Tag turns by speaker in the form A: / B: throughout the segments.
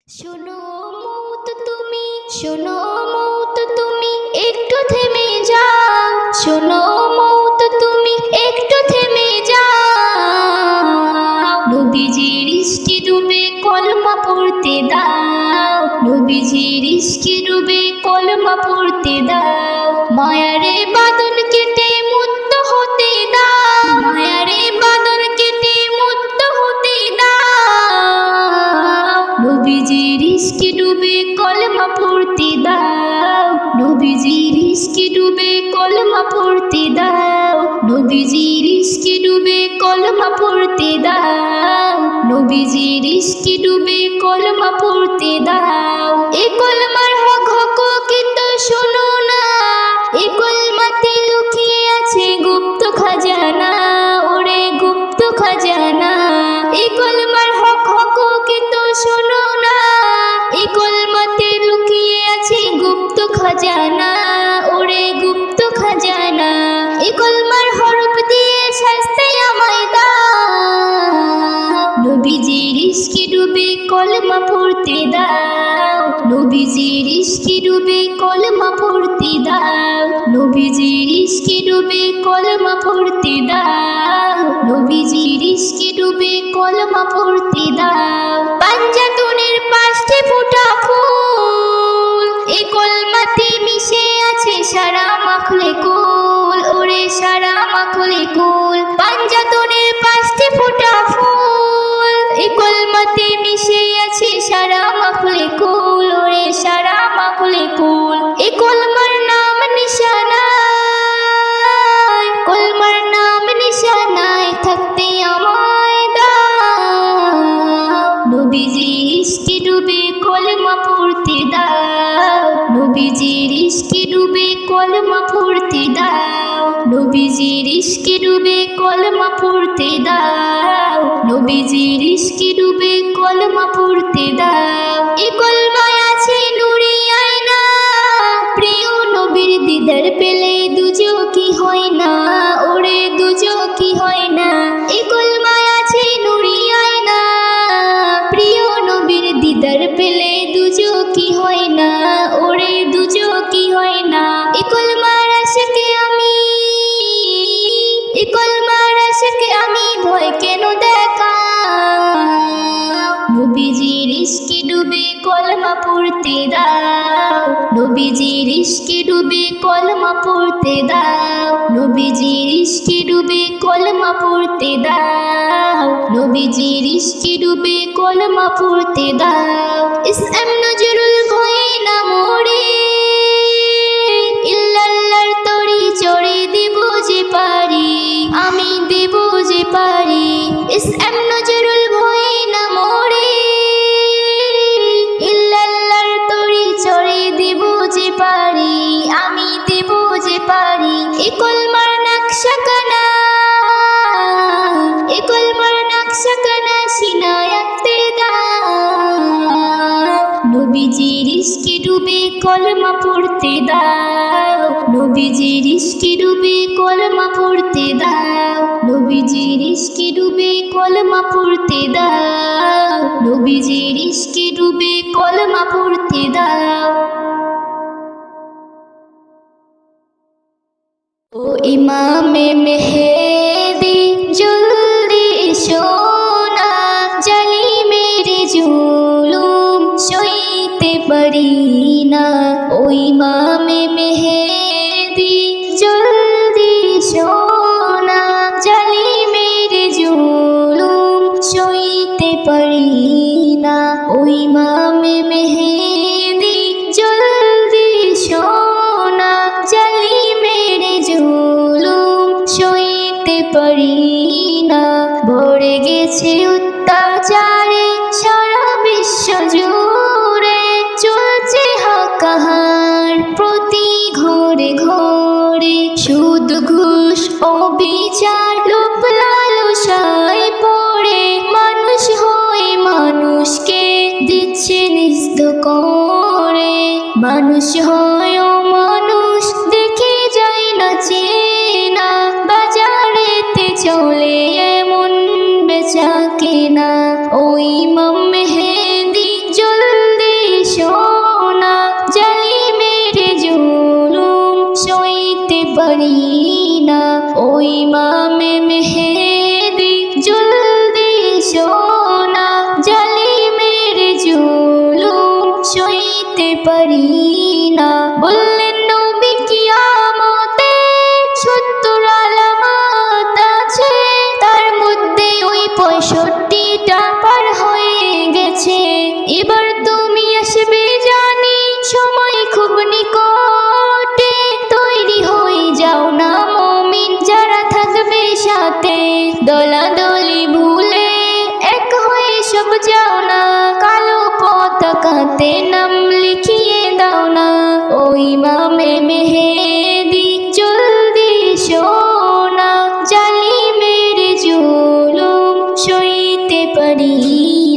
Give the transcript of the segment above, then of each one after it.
A: শোনো মৌত তুমি, শোনো মৌত তুমি একটু থেমে যাও। শোনো মৌত তুমি একটু থেমে যাও। নবীজির ইশকে ডুবে কলমা পড়তে দাও। নবীজির ইশকে ডুবে কলমা পড়তে দাও। মায়ারে বাঁধন কেটে মুক্ত হতে দাও। মায়ারে বাঁধন কেটে মুক্ত হতে দাও। নবীজির ইশকে ডুবে কলমা পড়তে দাও। নবীজির ইশকে ডুবে কলমা পড়তে দাও। নবীজির ইশকে ডুবে কলমা পড়তে দাও। নবীজির ইশকে ডুবে কলমা পড়তে দাও। এ কলমার হক হকিত শোনো না, এ কলমাতে লুকিয়ে আছে গুপ্ত খাজানা। ওরে গুপ্ত খাজানা, এ কলমার হক হকিত শোনো না, এ কলমাতে লুকিয়ে আছে গুপ্ত খাজানা। ওরে গুপ্ত খাজানা, এ কলমার হরফ দিয়ে শাস্তি আমায় দাও। নবীজির ইশকে ডুবে কলমা পড়তে দাও। নবীজির ইশকে ডুবে কলমা পড়তে দাও। নবীজির ইশকে ডুবে কলমা পড়তে দাও। নবীজির ইশকে ডুবে কলমা পড়তে দাও। পাঞ্জাতনের পাশে ফোটা ফুল, এ কলমাতে মিশে আছে সারা মাখলে কুল। ওরে সারা মাখলে কুল, পাঞ্জাতনের পাশে ফোটা ফুল, এ কলমাতে মিশে আছে সারা মাখলে কুল। ওরে সারা মাখলে কুল, এ কলমার নাম নিশানায়, কলমার নাম নিশানায় থাকতে আমায় দাও। নবীজির ইশকে ডুবে কলমা পড়তে দাও। নবীজির ইশকে ডুবে কলমা পড়তে দাও। নবীজির ইশকে ডুবে কলমা পড়তে দাও। নবীজির ইশকে ডুবে কলমা পড়তে দাও। এ কলমায় আছে নূরি আয়না, প্রিয় নবীর দিদার পেলে দুজকি হয় না। ওরে দুজকি হয় না, এ কলমায় আছে নূরি আয়না, প্রিয় নবীর দিদার পেলে দুজকি হয় না। ওরে দুজকি হয় না, এ কলমার আশিকে আমি, এ কলমার আশিকে আমি ভয় কেন দেখাও। নবীজির ইশকে ডুবে কলমা পড়তে দাও। নবীজির ইশকে ডুবে কলমা পড়তে দাও। নবীজির ইশকে ডুবে কলমা পড়তে দাও। নবীজির ইশকে ডুবে কলমা পড়তে দাও। ইসলাম নজরুল ভয়ে না মরে, ইল্লাল্লাহর তরি চড়ে দেব যে পারি, আমি দেব যে পারি। ইসলাম নজরুল ভয়ে না মরে, ইল্লাল্লাহর তরি চড়ে দেব যে পারি, আমি দেব যে পারি। এ কলমার নকশা কানা, এ কলমার নকশা কানা সিনায় আঁকতে দাও। নবীজির ইশকে ডুবে কলমা পড়তে দাও। নবীজির ইশকে ডুবে কলমা পড়তে দাও। নবীজির ইশকে ডুবে কলমা পড়তে দাও। নবীজির ইশকে ডুবে কলমা পড়তে দাও। ও ইমামে মেহেদি জলদি এসো না, জালিমের জুলুম সইতে পারি না। ও ইমামে মেহেদি জলদি এসো না, জালিমের জুলুম সইতে পারি না। ও ইমামে মেহেদি জলদি এসো না, জালিমের জুলুম সইতে পারি না। ভরে গেছে অত্যাচারে সারা বিশ্ব জুড়ে, চলছে হাকাহার প্রতি ঘরে ঘরে। সুদ ঘুষ ও বিচার লোভ লালসায় পড়ে, মানুষ হয়ে মানুষকে দিচ্ছে নিস্ত করে। মানুষ হয় মানুষ দেখে যায় না চেনা, বাজারেতে চলে এমন বেচা কেনা। ও ইমাম মেহেদি জল হাতে নাম লিখিয়ে দাও না। ও ইমামে মেহেদি জলদি শোনা, জালিমের জুলুম সইতে পারি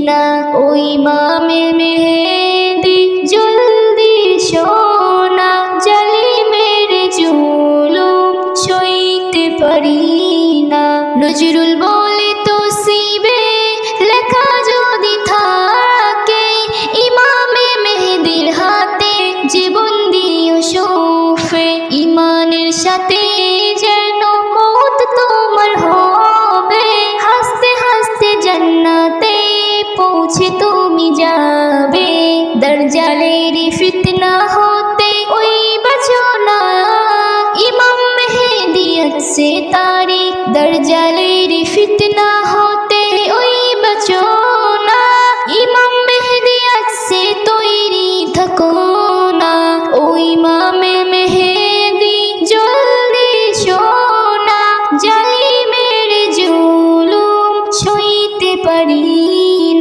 A: না। ও ইমামে মেহেদি জলদি শোনা, জালিমের জুলুম সইতে পারি না। নজরুল বলে তো সিবে লেখা যদি থাকে, ইমামে মেহেদির হাতে জীবন দিও সৌফে। ইমানের সাথে যেন মওত তোমার হবে, হাসতে হাসতে জান্নাতে পৌঁছে তুমি যাবে। দরজালের ফিতনা হতে ওই বাঁচো না, ইমাম মেহেদি আছে তারিখ। দরজালের ফিতনা হতে ওই বাঁচো না, ইমাম মেহেদি আছে তৈরি থাকো না। ও ইমামে মেহেদি জলদি শোনা, জালিমের জুলুম সইতে পারি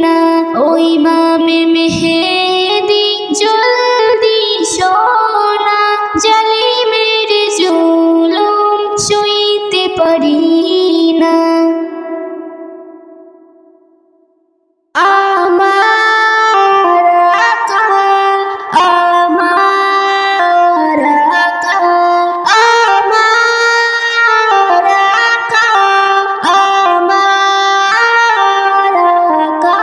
A: না। ও ইমামে মেহেদি জলদি শোনা, জালিমের জুলুম সইতে পারি না। আমার আকা, আমার আকা, আমার আকা, আমার আকা।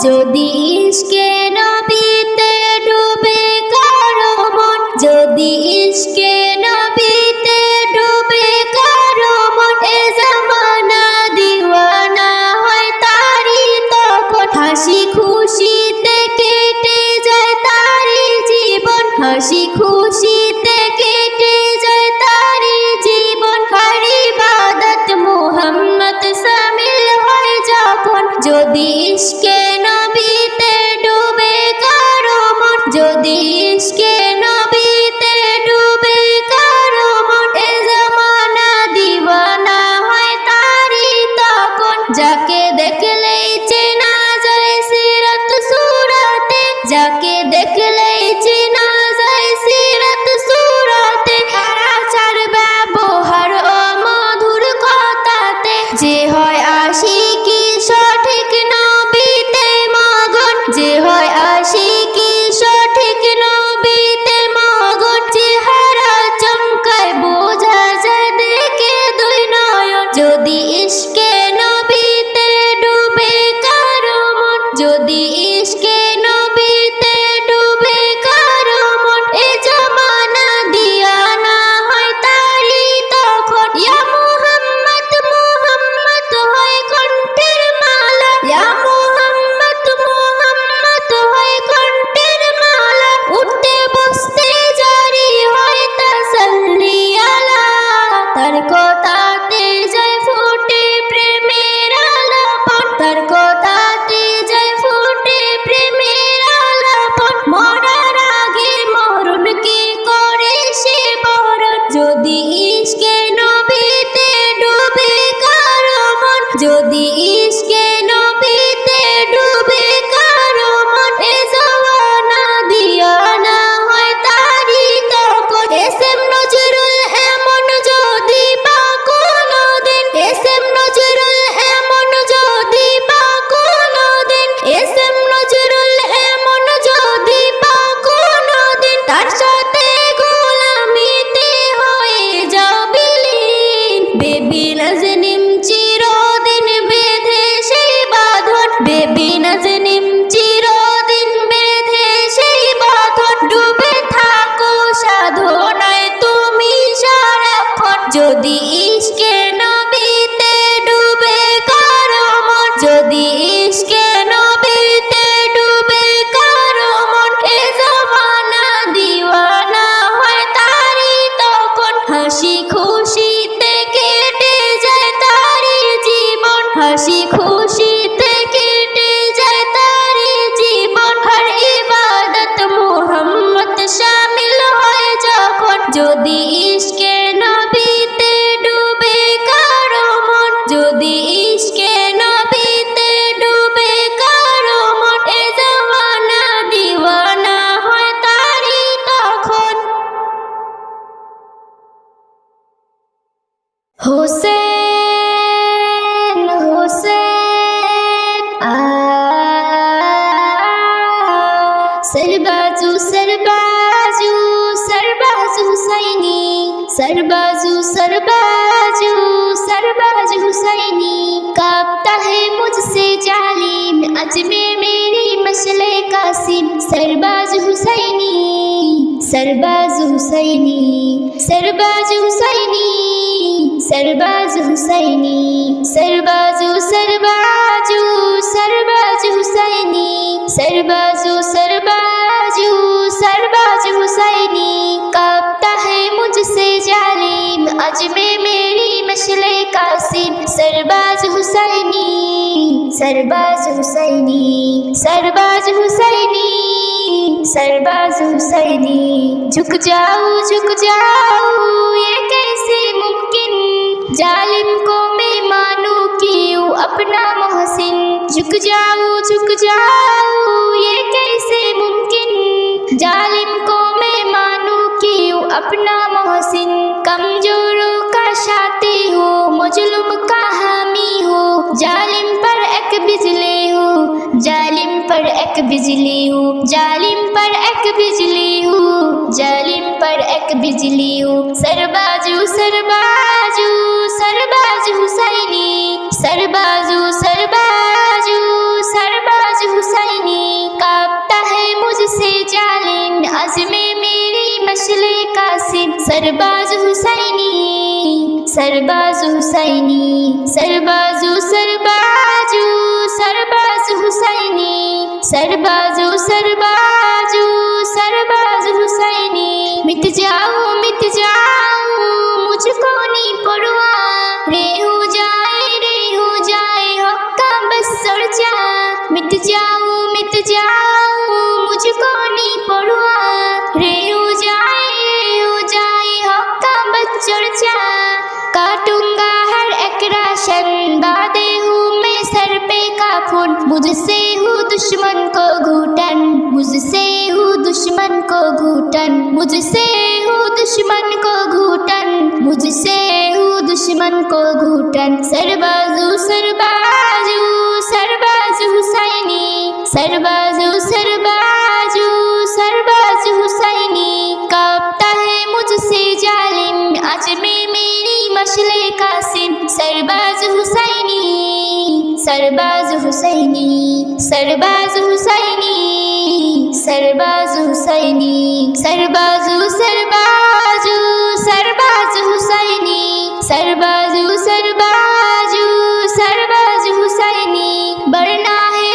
A: যদি ইশকে নবীতে ডুবে কারো মন, যদি ইশকে নবীতে ডুবে কারো মন, এ জামানা দিওয়ানা হয় তারি তখন। হাসি খুশিতে কেটে যায় তারি জীবন, হাসি খুশিতে কেটে যায় তারি জীবন। আর ইবাদত মুহাম্মদ শামিল হয় যখন। যদি ইশকে নবীতে ডুবে কারো মন, যদি ইশকে নবীতে ডুবে কারো মন, এ জামানা দিওয়ানা হয় তারি তখন। যাকে দেখলেই চেনা যায় সিরাত সুরাতে, যাকে দেখলেই চেনা যায় সিরাত সুরাতে। আচার ব্যবহার ও মধুর কথাতে, যে হয় আশিকি সঠিক নবীতে মগন, যে হয় আশিকি সঠিক নবীতে মগন। চেহারা চমকায় বোঝা যায় দেখে দুই নয়ন। যদি ইশকে নবীতে ডুবে কারো মন, যদি ইশকে নবীতে ডুবে কারো মন, এ জামানা দিয়ানা হয় তারি তখন। ইয়া মুহাম্মদ মুহাম্মদ হয় কণ্ঠের মালা, ইয়া মুহাম্মদ মুহাম্মদ হয় কণ্ঠের सरबाजू सरबाजू सरबाज हुसैनी सरबाजू सरबाजू सरबाज हुसैनी कांपता है मुझसे जालिम अज़्मे मेरी मशले कासिम सरबाज हुसैनी सरबाज हुसैनी सरबाज हुसैनी सरबाज हुसैनी सरबाजू सरबाजू सरबाज हुसैनी सरबाजू सरबाजू सरबाज हुसैनी कांपता है मुझसे जालिम अज़्मे मेरी मशले कासिम सरबाज हुसैनी सरबाज हुसैनी सरबाज हुसैनी सरबाज हुसैनी झुक जाऊं ये कैसे मुमकिन जालिम को मैं मानूं क्यों अपना मोहसिन झुक जाऊं ये कैसे मुमकिन जालिम को मैं मानूं क्यों अपना मोहसिन कमजोरों का शाती हो मजलूम का हामी हो जालिम पर एक बिजली हो जालिम पर एक बिजली हो जालिम पर एक बिजली हो जालिम पर एक बिजली हो सरबाजू सरबाजू सरबाज हुसैनी सरबाजू सरबाजू सरबाज हुसैनी कांपता है मुझसे जालिम अज़्मे मेरी मशले कासिम सरबाज हुसैनी सरबाज हुसैनी सरबाजू सरबाजू सरबाज हुसैनी सरबाजू सरबाजू सरबाज हुसैनी मिट जाऊं मुझको नहीं परवाह रे हो जाए हक्का बस सरजा मिट जाऊं मुझको नहीं परवाह रे हो जाए हक्का बस सरजा काटूंगा हर एक राशन बांधे हूँ मैं सर पे काफून मुझसे हूँ दुश्मन को घूटन मुझसे हूँ दुश्मन को घूटन मुझसे हूँ दुश्मन को घूटन मुझसे हूँ दुश्मन को घूटन सरबाजू सरबाजू सरबाज हुसैनी सरबाजू सरबाजू सरबाज हुसैनी कांपता है मुझसे जालिम अज़्मे मेरी मशले कासिम सरबाज हुसैनी सरबाज हुसैनी सरबाज हुसैनी सरबाज हुसैनी सरबाजू सरबाजू सरबाज हुसैनी सरबाजू सरबाजू सरबाज हुसैनी बढ़ना है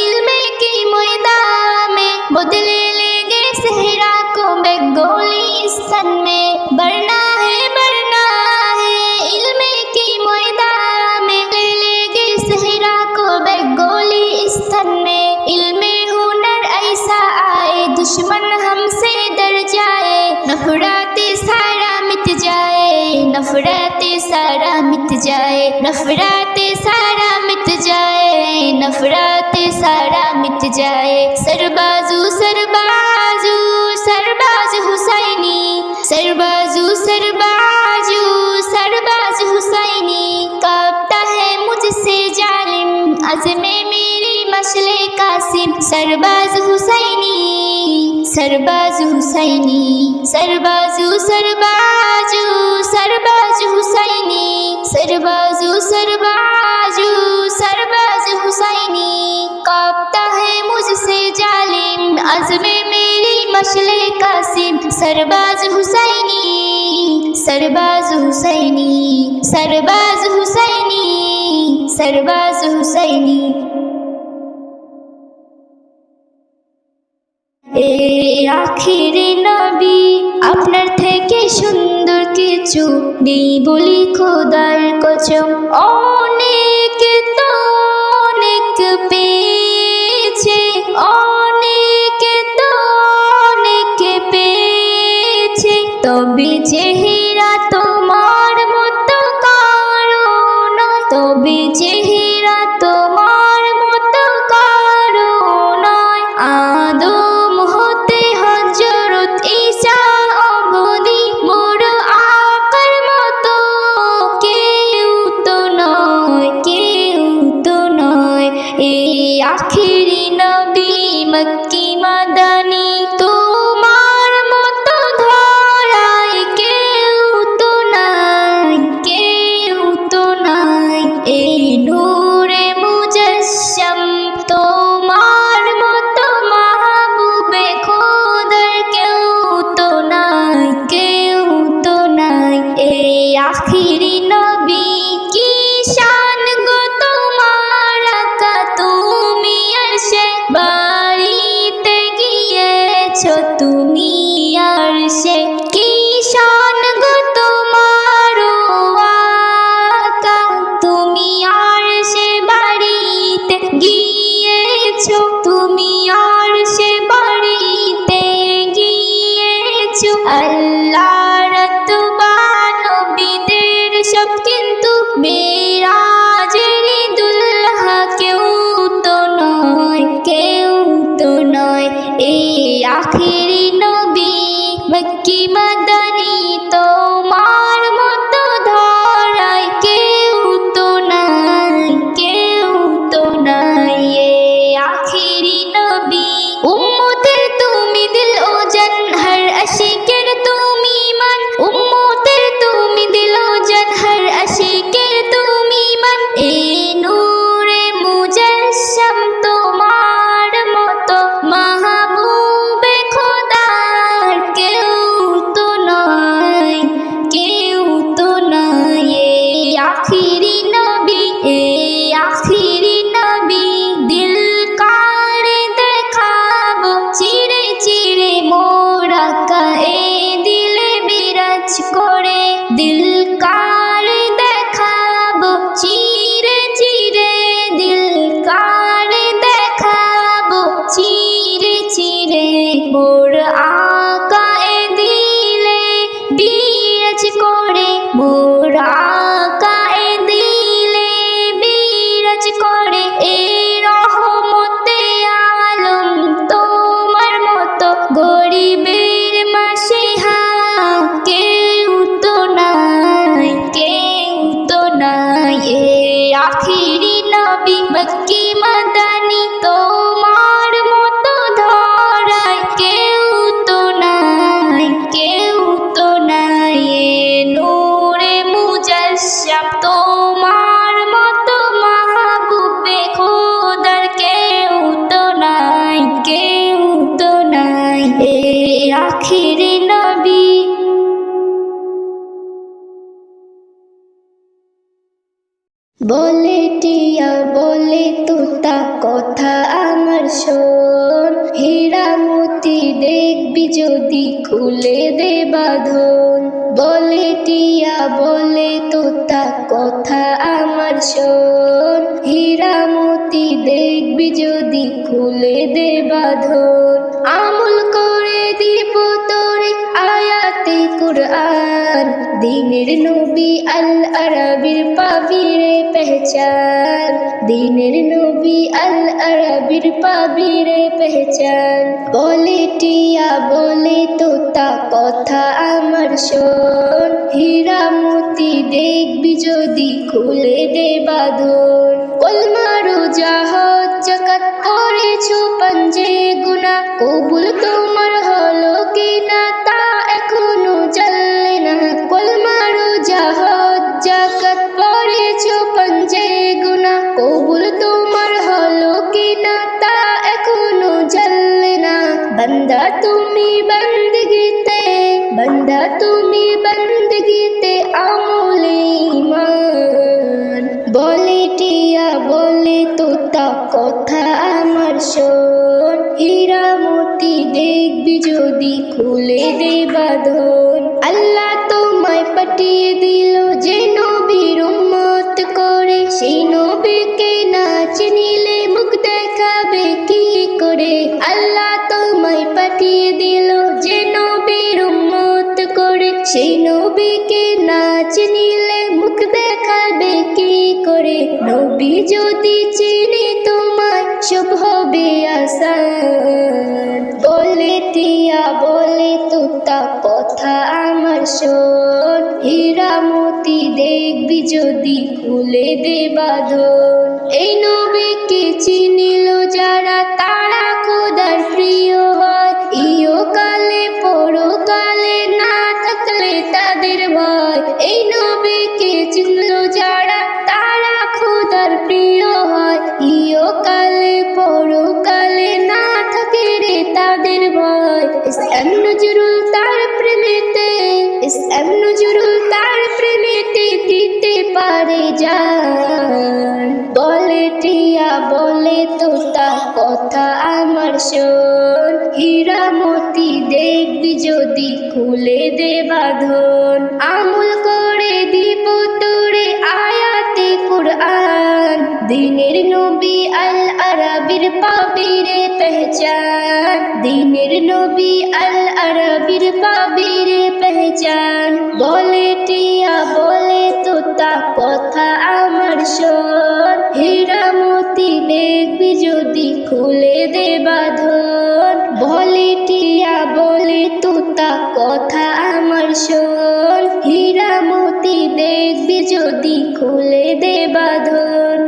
A: इल्मे की मैदान में बदले लेंगे सहरा को बेगोली स्तन में बढ़ना है इल्मे की मैदान में लेंगे सहरा को बेगोली स्तन में इल्मे हुनर ऐसा आए दुश्मन हमसे डर जाए नफरते सारा मिट जाए नफरते सारा मिट जाए नफरते सारा मिट जाए नफरते सारा मिट जाए सरबाजू सरबाजू सरबाज हुसैनी सरबाजू सरबाजू सरबाज हुसैनी कांपता है मुझसे जालिम अज़्मे मेरी मशले कासिम सरबाज हुसैनी सरबाज हुसैनी सरबाजू सरबाजू सरबाज हुसैनी सरबाजू सरबाजू सरबाज हुसैनी कांपता है मुझसे जालिम अज़्मे मेरी मशले कासिम सरबाज हुसैनी सरबाज हुसैनी सरबाज हुसैनी सरबाज हुसैनी আখিরে নবী আপনার থেকে সুন্দর কিছু নেই বলি খোদার কসম অনেক তো অনেক পেয়েছে অনেক তো অনেক পেয়েছে তবে চেহারা তোমার মতো কারো নয় তবে চেহারা তোমার মতো কারো নয় আদম হতে হযরত ঈসা অবধি মোর আকার মতো কেউ তো নয় কেউ নবী। উম্মতের তুমি দিল ও জান, হর আশিকের তুমি মান। উম্মতের তুমি দিল ও জান, হর আশিকের তুমি মান। এই নূরে মুজাসসাম তোমার মতো মাহবুবে খোদার কেউ তো নাই, কেউ তো নাই। এই আখিরি নবী, এই আখিরি নবী। দিল কারে দেখাবো চিরে চিরে মোরা কায়ে দিলে বিরাজ করে। দিল কারে দেখাবো চিরে চিরে, দিল কারে দেখাবো চিরে চিরে। মোর আকায়ে দিলে বিরাজ করে, মোর আকায়ে দিলে বিরাজ করে। এ রহমতে আলম তোমার মতো গরিবের মাসিহা কেউ তো নাই, কেউ তো নাই। এ আখিরি নবী মক্কি মাদানী তোমার মতো ধরায় কেউ তো নাই, কেউ তো নাই। এ নূরে মুজাসসাম তোমার মতো মাহবুবে খোদার কেউ তো নাই, কেউ তো নাই। এ আখিরি নবী। বলে টিয়া বলে তোতা কথা আমার শোন, হীরা মতি দেখবি যদি খুলে দে বাঁধন। বলে টিয়া বলে তোতা কথা আমার শোন, হীরা মতি দেখবি যদি খুলে দে বাঁধন। আমল করে দিব তোরে আয়াতে কুরআন, দিনের নবী আল আরাবির পাবি রে পেহচান। দিনের নবী আল আরাবির পাবি রে পেহচান। বলে টিয়া বলে তোতা কথা আমার শোন, হীরা মতি দেখবি যদি খুলে দে বাঁধন। কলমা রোজা হজ যাকাত করেছো পাঞ্জে গুনাহ, কবুল তোমার হলো কিনা তা এখনো জানলে না। কলমা রোজা হজ যাকাত করেছো পাঞ্জে গুনাহ, কবুল তোমার হলো কিনা তা এখনো জানলে না। বান্দা তুমি বন্দগিতে, বান্দা তুমি বন্দগিতে আমলে ঈমান। বলে টিয়া বলে তোতা কথা আমার শোন, হীরা মতি দেখবি যদি খুলে দে বাঁধন। আল্লাহ তোমায় পাঠিয়ে দিল যে নবীর উম্মত করে, সেই নবীকে না চিনিলে মুখ দেখাবে কি করে। আল্লাহ তোমায় পাঠিয়ে দিল যে নবীর উম্মত করে, সেই নবীকে না চিনিলে মুখ দেখাবে কি করে। নবী যদি চিনি তোমায় সব হবে আসান। বলে টিয়া বলে তোতা কথা আমার শোন, হীরা মতি দেখবি যদি খুলে দে বাঁধন। এই নবীকে চিনিল যারা তারা খোদার প্রিয় হয়, ইহকালে পরকালে না থাকলে তাদের ভয়। এই নবীকে চিনল যারা তারা খোদার প্রিয় হয়, ইহকালে পরকালে না থাকে রে তাদের ভয়। ইসলাম নজরুল তার প্রেমেতে, ইসলাম নজরুল তার প্রেমেতে দিতে পারে জান। বলে টিয়া বলে তোতা কথা আমার শোন, হীরা মতি দেখবি যদি খুলে দে বাঁধন। আমল করে দিব তোরে আয়াতে কুরআন, দিনের নবী আল আরাবির পাবি রে পেহচান। দিনের নবী আল আরাবির পাবি রে পেহচান। বলে টিয়া বলে তোতা কথা আমার শোন, হীরা মতি দেখবি যদি খুলে দে বাঁধন। বলে টিয়া বলে তোতা কথা আমার শোন, হীরা মতি দেখবি যদি খুলে দে বাঁধন।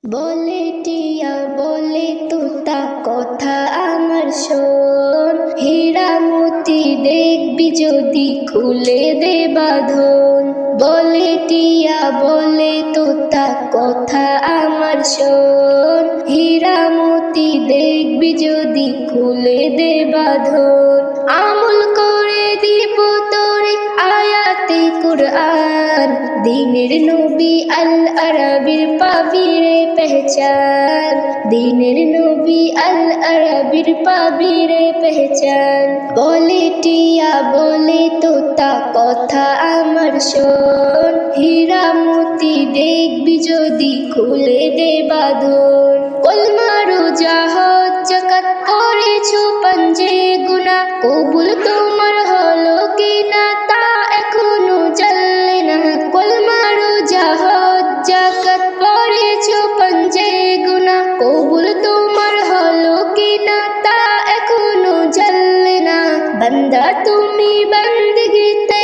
A: বলে টিয়া বলে তোতা কথা আমার শোন, হীরা মতি দেখবি যদি খুলে দে বাঁধন। বলে টিয়া বলে তোতা কথা আমার শোন, হীরা মতি দেখবি যদি খুলে দে বাঁধন। আমল করে দিব তোরে আয়াতে কুরআন, দিনের নবী আল আরবির পাবি রে পেহচান। দিনের নবী আল আরবির পাবি রে পেহচান। বলে টিয়া বলে তোতা কথা আমার শোন, হীরা মতি দেখবি যদি খুলে দে বাঁধন। কলমা রোজা হজ যাকাত করেছো পাঞ্জে গুনাহ, কবুল তোমার হলো কিনা তা এখনো জানলে না। কলমা রোজা হজ যাকাত করেছো পাঞ্জে গুনাহ, কবুল তোমার হলো কিনা তা এখনো জানলে না। বান্দা তুমি বন্দগিতে,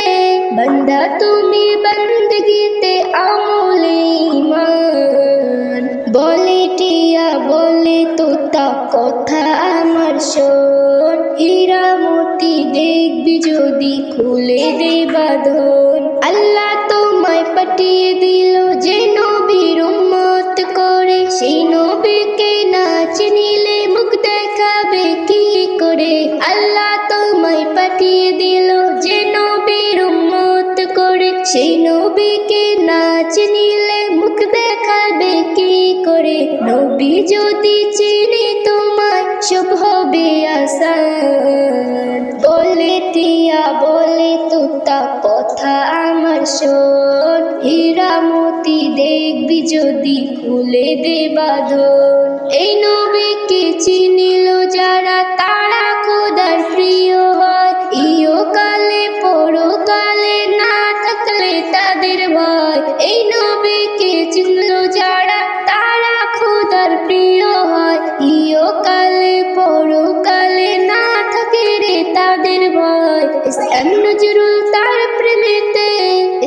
A: বান্দা তুমি বন্দগিতে আমলে ঈমান। বলে টিয়া বলে তোতা কথা আমার শোন, হীরা মতি দেখবি যদি খুলে দে বাঁধন। আল্লাহ তোমায় পাঠিয়ে দিল যে নবীর উম্মত করে, সেই নবীকে না চিনিলে মুখ দেখাবে কি করে। আল্লাহ তোমায় পাঠিয়ে দিল যে নবীর উম্মত করে, সেই নবীকে না চিনিলে মুখ দেখাবে কি করে। নবী যদি চিনি তোমায় সব হবে আসান। বলে টিয়া বলে তোতা কথা আমার শোন, হীরা মতি দেখবি যদি খুলে দে বাঁধন। এই নবীকে চিনিল যারা তারা খোদার প্রিয় হয়, ইহকালে পরকালে না থাকলে তাদের ভয়। এই নবীকে চিনল যারা তারা খোদার প্রিয় হয়, ইহকালে পরকালে না থাকে রে তাদের ভয়। ইসলাম নজরুল তার প্রেমেতে,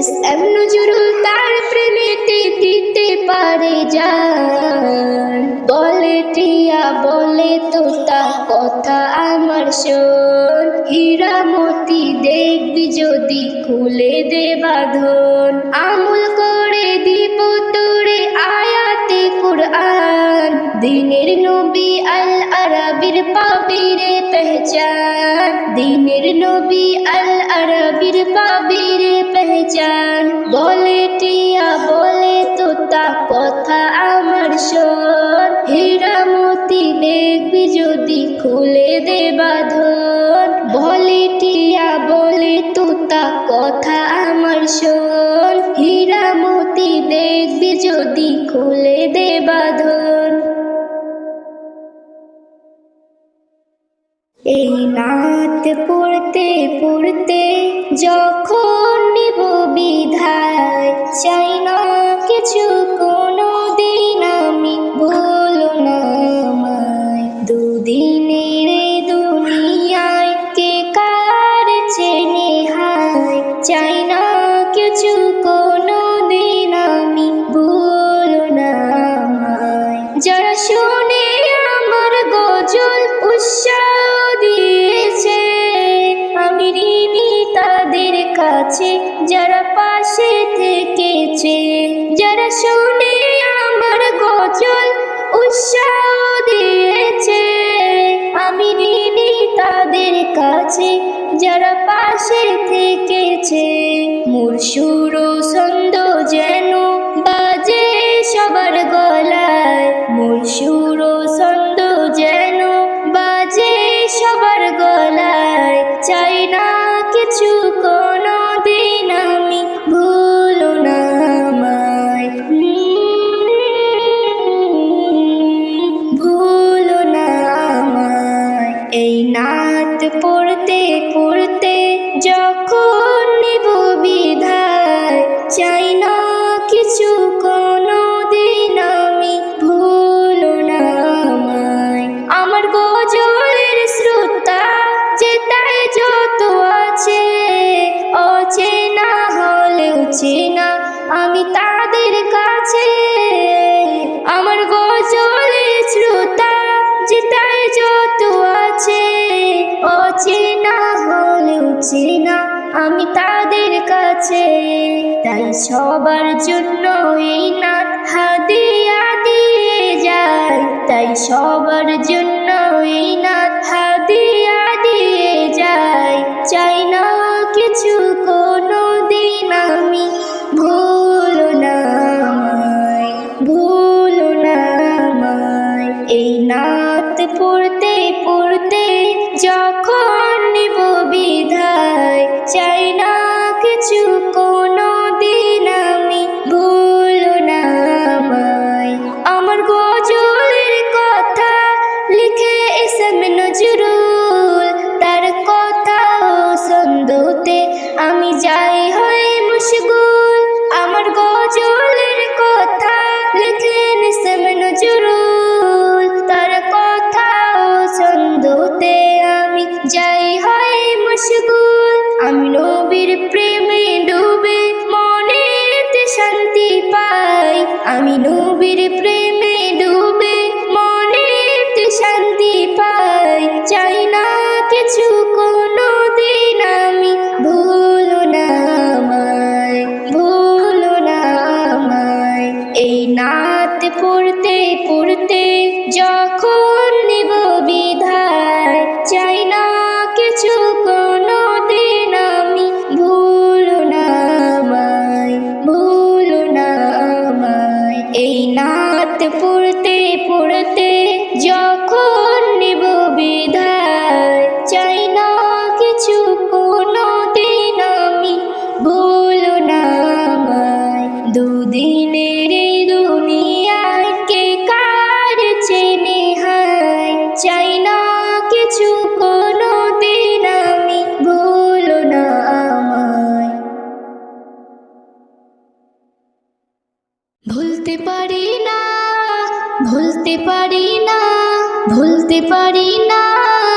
A: ইসলাম নজরুল তার প্রেমেতে দিতে পারে জান। বলে টিয়া বলে তোতা কথা আমার শোন, হীরা মতি দেখবি যদি খুলে দে বাঁধন। আমল করে দিব তোরে আয়াতে কুরআন, দিনের নবী আল আরবির পাবি রে পেহচান। দিনের নবী আল আরবির পাবি রে পেহচান। বলে টিয়া বলে তোতা কথা আমার শোন, হীরা মতি দেখবি যদি খুলে দে বাঁধন। বলে টিয়া বলে তোতা কথা আমার শোন, হীরা মতি দেখবি যদি খুলে দে বাঁধন। এই নাত পড়তে পড়তে যখন নিব বিধায়, চাই না কিছু কোনো দিন আমি ভুলো না আমায়। দুদিনের দুনিয়ায় কে কার চেনে হায়, চাই না কিছু কোনো দিন আমি ভুলো না আমায়। যারা শুনে আমার গজল উৎসাহ দিয়েছে, আমি ঋণী তাদের কাছে যারা পাশে থেকেছে। যারা শুনে আমার গজল উৎসাহ দিয়েছে, আমি ঋণী তাদের কাছে যারা পাশে থেকেছে। মোর সুর ও ছন্দ যেন বাজে সবার গলায়, মোর সুর ও ছন্দ যেন বাজে সবার গলায়। চাই না কিছু কোনো দিন আমি ভুলো না আমায়, ভুলো না আমায়। এই নাত পড়তে পড়তে যখন নিব বিধায়, চাই না কিছু কোনো দিন আমি ভুলো না আমায়। আমার গজলের শ্রোতা যেটাই যত আছে, অচেনা হলেও চেনা আমি তাদের কাছে। আমার অচেনা হলেও চেনা আমি তাদের কাছে। তাই সবার জন্য এই নাত হাদিয়া দিয়ে যায়, তাই সবার জন্য এই নাত হাদিয়া দিয়ে যায়। চাই না কিছু কোনো দিন আমি, ভুলো না আমায়, ভুলো না আমায়। এই নাত পড়তে পড়তে যখন নিব বিদায়, চাই না কিছু কোনো দিন আমি, ভুলো না আমায়। আমার গজলের কথা লিখে এসএম নজরুল, তার কথা ও ছন্দতে আমি যাই হই মশগুল। আমার গজলের কথা লিখেন এসএম নজরুল, তার কথা ও ছন্দতে আমি যাই হই মশগুল। আমি নবীর প্রেমে ডুবে মনেতে শান্তি পাই, আমি নবীর প্রেমে ডুবে মনেতে শান্তি পাই। চাই না কিছু কোনো দিন আমি, ভুলো না আমায়, ভুলো না আমায়। এই নাত পড়তে পড়তে যখন নিব বিদায়, চাই না কিছু কোনো দিন আমি, ভুলো না আমায়, ভুলো না আমায়। এই নাত পড়তে পড়তে যখন নিব বিদায়, চাই না কিছু কোনো দিন আমি, ভুলো না আমায়। দুদিনের এই দুনিয়ায় কে কার চেনে হায়, চাই না কিছু কোনো দিন আমি, ভুলো না আমায়। ভুলতে পারি না, ভুলতে পারি না, ভুলতে পারি না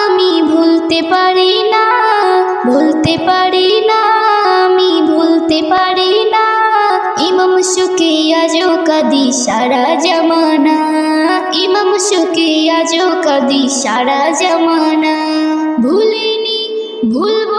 A: আমি, ভুলতে পারি না, ভুলতে পারি না আমি, ভুলতে পারি না। ইমাম সুকে আজও কাঁদি সারা জামানা, ইমাম সুকে আজও কাঁদি সারা জামানা। ভুলিনি ভুলব